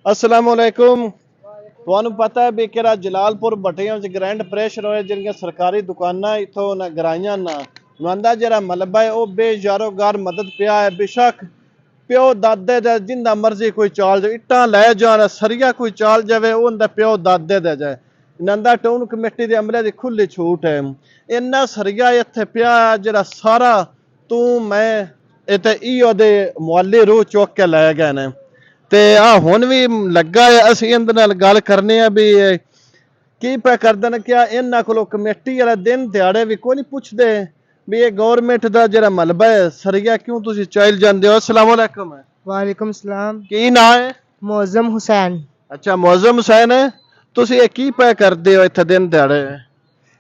असलामुअलैकुम। ਤੁਹਾਨੂੰ ਪਤਾ ਹੈ ਵੀ ਕਿਹੜਾ ਜਲਾਲਪੁਰ ਭੱਟੀਆਂ ਵਿੱਚ ਗ੍ਰੈਂਡ ਪ੍ਰੈਸ਼ਰ ਹੋਇਆ ਜਿਹੜੀਆਂ ਸਰਕਾਰੀ ਦੁਕਾਨਾਂ ਇਥੋਂ ਨਾ ਗਰਾਈਆਂ ਨਾ ਨੁਆਂਦਾ ਜਿਹੜਾ ਮਲਬਾ ਹੈ ਉਹ ਬੇਜਾਰੋਗਾਰ ਮਦਦ ਪਿਆ ਹੈ। ਬੇਸ਼ੱਕ ਪਿਓ ਦਾਦੇ ਦਾ ਜਿੰਦਾ ਮਰਜ਼ੀ ਕੋਈ ਚਾਲ ਜਾਵੇ ਇੱਟਾਂ ਲੈ ਜਾਣ ਸਰੀਆ ਕੋਈ ਚਾਲ ਜਾਵੇ ਉਹਦਾ ਪਿਓ ਦਾਦੇ ਦਾ ਜਾਏ ਨੰਦਾ ਟਾਊਨ ਕਮੇਟੀ ਦੇ ਅਮਲੇ ਦੀ ਖੁੱਲੀ ਛੂਟ ਹੈ। ਇੰਨਾ ਸਰੀਆ ਇੱਥੇ ਪਿਆ ਜਿਹੜਾ ਸਾਰਾ ਤੂੰ ਮੈਂ ਇੱਥੇ ਉਹਦੇ ਮੁਆਲੇ ਰੂਹ ਚੁੱਕ ਕੇ ਲੈ ਗਏ ਨੇ ਤੇ ਆ ਹੁਣ ਵੀ ਲੱਗਾ ਹੈ। ਅਸੀਂ ਇਹਦੇ ਨਾਲ ਗੱਲ ਕਰਨੇ ਆ ਵੀ ਕੀ ਪੈ ਕਰਦੇ ਨੇ ਕਿਆ ਇਹਨਾਂ ਕੋਲੋਂ ਕਮੇਟੀ ਵਾਲਾ ਦਿਨ ਦਿਹਾੜੇ ਵੀ ਕੋਈ ਨਹੀਂ ਪੁੱਛਦੇ ਵੀ ਇਹ ਗਵਰਨਮੈਂਟ ਦਾ ਜਿਹੜਾ ਮਲਬਾ ਹੈ ਸਰੀਆ ਕਿਉਂ ਤੁਸੀਂ ਚਾਲ ਜਾਂਦੇ ਹੋ। अस्सलाम वालेकुम। वालेकुम सलाम। ਕੀ ਨਾਂ ਹੈ? मौजम हुसैन। ਅੱਛਾ ਮੌਜ਼ਮ ਹੁਸੈਨ ਹੈ। ਤੁਸੀਂ ਇਹ ਕੀ ਪੈ ਕਰਦੇ ਹੋ ਇੱਥੇ ਦਿਨ ਦਿਹਾੜੇ?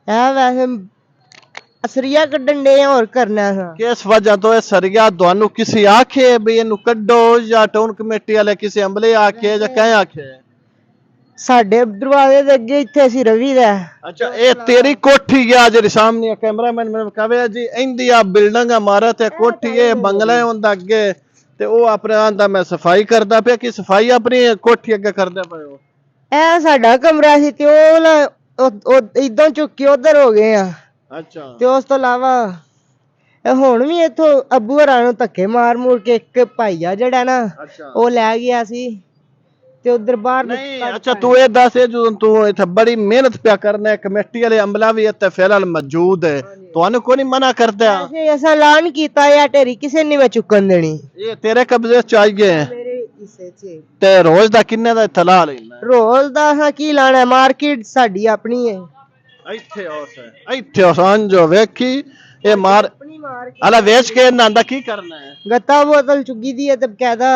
ਇਹ ਵੈਸੇ ਅਸਰੀਆ ਕੱਢਣ ਦੇ ਹੋਰ ਕਰਨਾ ਹੈ। ਕਿਸ ਵਜ੍ਹਾ ਤੋਂ ਇਹ ਸਰੀਆ ਤੁਹਾਨੂੰ ਕਿਸੇ ਆਖੇ ਵੀ ਇਹਨੂੰ ਕੱਢੋ ਜਾਂ ਟਾਊਨ ਕਮੇਟੀ ਵਾਲੇ ਕਿਸੇ ਅਮਲੇ ਆਖੇ ਜਾਂ ਕਹਿ ਆਖੇ? ਸਾਡੇ ਦਰਵਾਜ਼ੇ ਦੇ ਅੱਗੇ ਇੱਥੇ ਅਸੀਂ ਰਵੀ ਦਾ। अच्छा ये तेरी कोठी है जेरी सामने कैमरामैन मैंने कहा जी इंदी आ बिल्डिंग इमारत है कोठी है बंगला है उनदा अगे ते ओ अपने आंदा मैं सफाई करदा पे कि सफाई अपनी कोठी अगे करदे पए हो? ਇਹ ਸਾਡਾ ਕਮਰਾ ਸੀ ਤੇ ਉਹ ਇਦਾਂ ਚੁੱਕ ਕੇ ਉਧਰ ਹੋ ਗਏ ਆ। अच्छा ਤੇ ਉਸ ਤੋਂ ਇਲਾਵਾ ਇਹ ਹੁਣ ਵੀ ਇੱਥੋਂ ਅੱਬੂ ਹਰਾਂ ਨੂੰ ਧੱਕੇ ਮਾਰ ਮੂਰ ਕੇ ਇੱਕ ਭਾਈਆ ਜਿਹੜਾ ਨਾ अच्छा ਉਹ ਲੈ ਗਿਆ ਸੀ ਤੇ ਉਧਰ ਬਾਹਰ नहीं अच्छा तू ये दस जो तू इथे बड़ी मेहनत पे करना है कमेटी वाले अमला भी इथे फिलहाल मौजूद है ਤੁਹਾਨੂੰ ਕੋਈ ਨਹੀਂ ਮਨਾ ਕਰਦਾ। ਐਸਾ ਐਲਾਨ ਕੀਤਾ ਜਾਂ ਢੇਰੀ ਕਿਸੇ ਨੇ ਮੈਂ ਚੁੱਕਣ ਦੇਣੀ ਇਹ ਤੇਰੇ ਕਬਜ਼ੇ ਚ ਆਈਏ ਮੇਰੇ ਹਿੱਸੇ 'ਚ ਤੇ ਰੋਜ਼ ਦਾ ਕਿੰਨੇ ਦਾ ਇੱਥੇ ਲਾ ਲੈਣਾ? ਰੋਜ਼ ਦਾ ਹਾਂ ਕੀ ਲਾਣਾ ਮਾਰਕੀਟ ਸਾਡੀ ਆਪਣੀ ਹੈ। ਇੱਥੇ ਸਮਝੋ ਵੇਖੀ ਇਹ ਮਾਰ ਆਪਣੀ ਮਾਰਕੀਟ ਅਲਾ ਵੇਚ ਕੇ ਇਹਨਾਂ ਦਾ ਕੀ ਕਰਨਾ ਹੈ? ਗੱਤਾ ਬੋਤਲ ਚੁੱਕੀ ਦੀ ਹੈ ਤੇ कहदा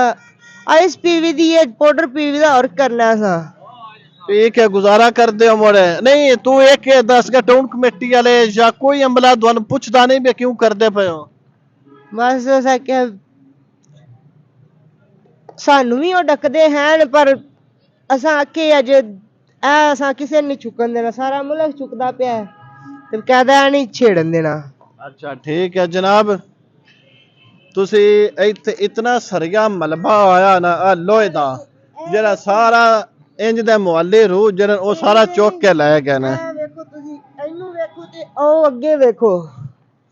आइस पीवी दी है पाउडर पीवी दा और करना सा ठीक है गुजारा कर दे मोड़े नहीं तू एक दस का टाउन कमेटी वाले या कोई अमला ਤੁਹਾਨੂੰ ਪੁੱਛਦਾ ਨਹੀਂ ਵੀ ਕਿਉਂ ਕਰਦੇ ਪਏ ਹੋ? बस ऐसा कि ਸਾਨੂੰ ਵੀ ਉਹ ਡੱਕਦੇ ਹਨ ਪਰ ਅਸਾਂ ਆਖੇ ਅਜ ਇਹ ਅਸਾਂ ਕਿਸੇ ਨਹੀਂ ਚੁੱਕਣ ਦੇਣਾ ਸਾਰਾ ਮੁਲਕ ਚੁੱਕਦਾ ਪਿਆ ਤੇ कहदा ਨਹੀਂ ਛੇੜਨ ਦੇਣਾ। अच्छा ठीक है जनाब ਤੁਸੀਂ ਇੱਥੇ ਇਤਨਾ ਸਰੀਆ ਮਲਬਾ ਆਇਆ ਨਾ ਆ ਲੋਹੇ ਦਾ ਜਿਹੜਾ ਸਾਰਾ ਇੰਜ ਦੇ ਮੁਹੱਲੇ ਰੂਹ ਜਿਹੜਾ ਉਹ ਸਾਰਾ ਚੁੱਕ ਕੇ ਲੈ ਗਏ ਨੇ। ਇਹ ਵੇਖੋ ਤੁਸੀਂ ਇਹਨੂੰ ਵੇਖੋ ਤੇ ਉਹ ਅੱਗੇ ਵੇਖੋ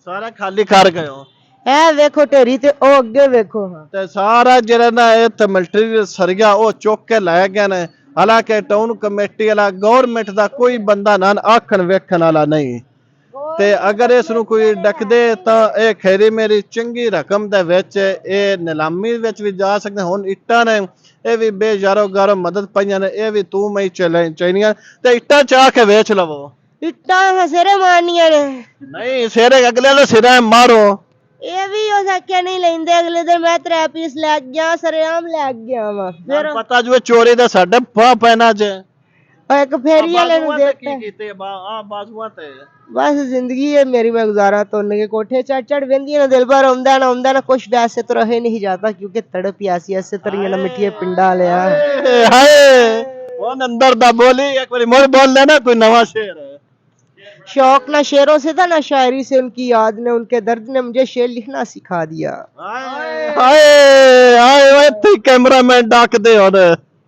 ਸਾਰਾ ਖਾਲੀ ਕਰ ਗਏ ਹੋ। ਇਹ ਵੇਖੋ ਢੇਰੀ ਤੇ ਉਹ ਅੱਗੇ ਵੇਖੋ ਤੇ ਸਾਰਾ ਜਿਹੜਾ ਨਾ ਇਹ ਮਟੀਰੀਅਲ ਸਰੀਆ ਉਹ ਚੁੱਕ ਕੇ ਲੈ ਗਏ ਨੇ। ਹਾਲਾਂਕਿ ਟਾਊਨ ਕਮੇਟੀ ਵਾਲਾ ਗਵਰਨਮੈਂਟ ਦਾ ਕੋਈ ਬੰਦਾ ਨਾ ਆਖਣ ਵੇਖਣ ਵਾਲਾ ਨਹੀਂ ਤੇ ਅਗਰ ਇਸ ਨੂੰ ਕੋਈ ਡੱਕਦੇ ਤਾਂ ਇਹ ਖੈਰੀ ਮੇਰੀ ਚੰਗੀ ਰਕਮ ਦੇ ਵਿੱਚ ਇਹ ਨਿਲਾਮੀ ਵਿੱਚ ਵੀ ਜਾ ਸਕਦੇ। ਹੁਣ ਇੱਟਾਂ ਨੇ ਇਹ ਵੀ ਬੇਜਾਰੋ ਗਾਰੋ ਮਦਦ ਪਈਆਂ ਨੇ ਇਹ ਵੀ ਤੂੰ ਮੈਂ ਚਾਹੀਦੀਆਂ ਤੇ ਇੱਟਾਂ ਚਾਹ ਕੇ ਵੇਚ ਲਵੋ। ਇੱਟਾਂ ਸਿਰੇ ਮਾਰਨੀਆਂ ਨੇ ਨਹੀਂ ਸਿਰੇ ਅਗਲੇ ਦੇ ਸਿਰੇ ਮਾਰੋ। ਇਹ ਵੀ ਹੋ ਸਕਿਆ ਨਹੀਂ ਲੈਂਦੇ ਅਗਲੇ ਦਿਨ ਮੈਂ 3 ਪੀਸ ਲੈ ਗਿਆ ਸਰੇਆਮ ਲੈ ਗਿਆ ਵਾ ਫਿਰ ਪਤਾ ਜੋ ਚੋਰੀ ਦਾ ਸਾਡੇ ਪਾ ਪੈਣਾ ਚ ਇੱਕ ਫੇਰੀ ਵਾਲੇ ਨੂੰ ਕੀ ਕੀਤੇ ਆ ਬਾਜ਼ੂਆਂ ਤੇ बस जिंदगी है मेरी मैं गुजारा तो के कोठे चढ़ चढ़ वेंदी ना दिल भर आंदा ना कुछ वैसे तो रहे नहीं जाता क्योंकि तड़प प्यासी ऐसे तरह ना मिट्टी पिंडा लिया हाय वो अंदर दा बोली एक बारी मोर बोल लेना कोई नवा शेर है। शौक ना शेरों से था ना शायरी से उनकी याद ने उनके दर्द ने मुझे शेर लिखना सिखा दिया। हाय हाय हाय कैमरामैन डाक दे और